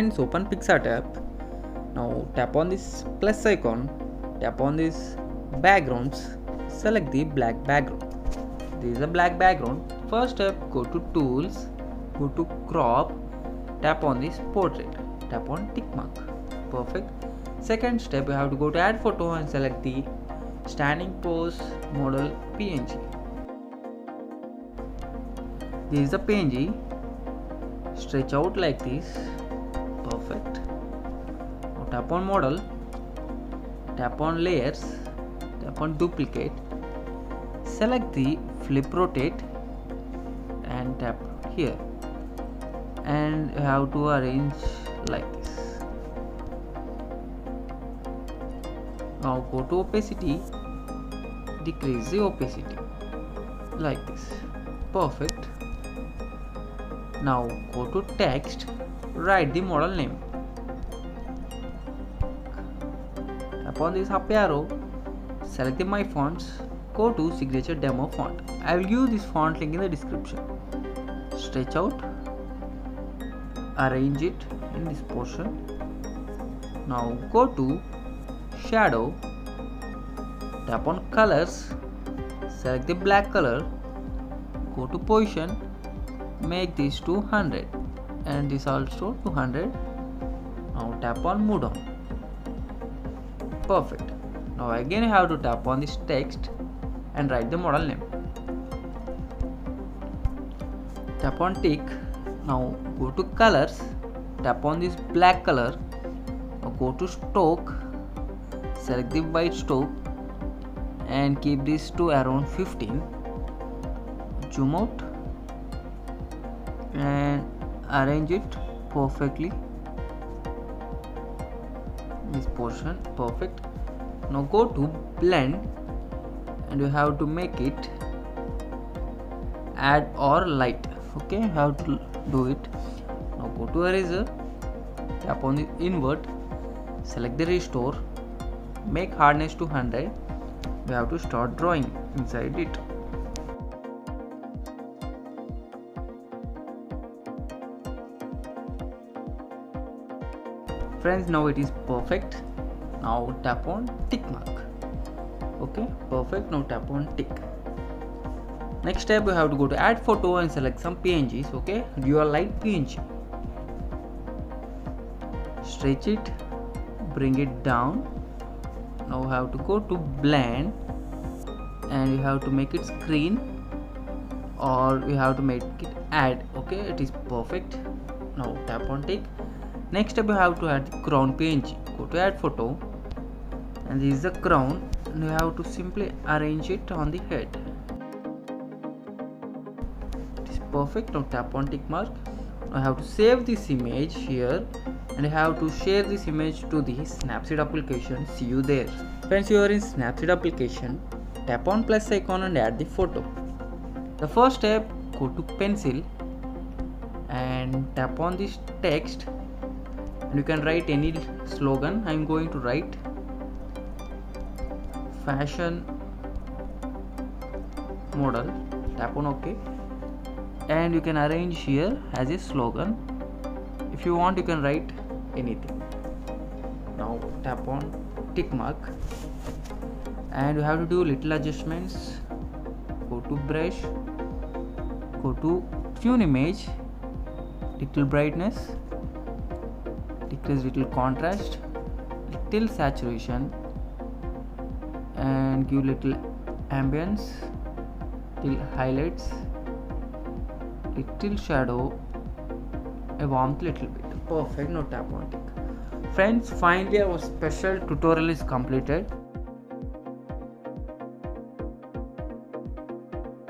Friends, open PicsArt app. Now tap on this plus icon, tap on this backgrounds, select the black background. This is a black background. First step, go to tools, go to crop, tap on this portrait, tap on tick mark. Perfect. Second step, you have to go to add photo and select the standing pose model PNG. This is the PNG. Stretch out like this. Perfect. Now tap on model, tap on layers, tap on duplicate, select the flip rotate and tap here, and you have to arrange like this. Now go to opacity, decrease the opacity like this. Perfect. Now go to text, write the model name. Tap on this up arrow, select the my fonts, go to signature demo font. I will give this font link in the description. Stretch out, arrange it in this portion. Now go to shadow, tap on colors, select the black color, go to position, make this to 100 and this also to 100. Now tap on move down. Perfect. Now again you have to tap on this text and write the model name. Tap on tick. Now go to colors, tap on this black color. Now go to stroke, select the white stroke and keep this to around 15. Zoom out and arrange it perfectly. This portion. Perfect. Now go to blend and you have to make it add or light. Okay, you have to do it. Now go to eraser, tap on the invert, select the restore, make hardness to 100. We have to start drawing inside it. Friends, now it is perfect. Now tap on tick mark. Okay, perfect. Now tap on tick. Next step, you have to go to add photo and select some PNGs. Okay, your light PNG. Stretch it, bring it down. Now you have to go to blend and you have to make it screen or you have to make it add. Okay, it is perfect. Now tap on tick. Next step, you have to add the crown PNG. Go to add photo and this is the crown and you have to simply arrange it on the head. It is perfect. Now tap on tick mark. Now I have to save this image here and I have to share this image to the Snapseed application. See you there. Friends, you are in Snapseed application. Tap on plus icon and add the photo. The first step, go to pencil and tap on this text. And you can write any slogan. I am going to write fashion model. Tap on OK and you can arrange here as a slogan. If you want, you can write anything. Now tap on tick mark and you have to do little adjustments. Go to brush, go to tune image, little brightness, decrease little contrast, little saturation and give little ambience, little highlights, little shadow, a warmth little bit. Perfect. Now tap on tick. Friends, finally our special tutorial is completed.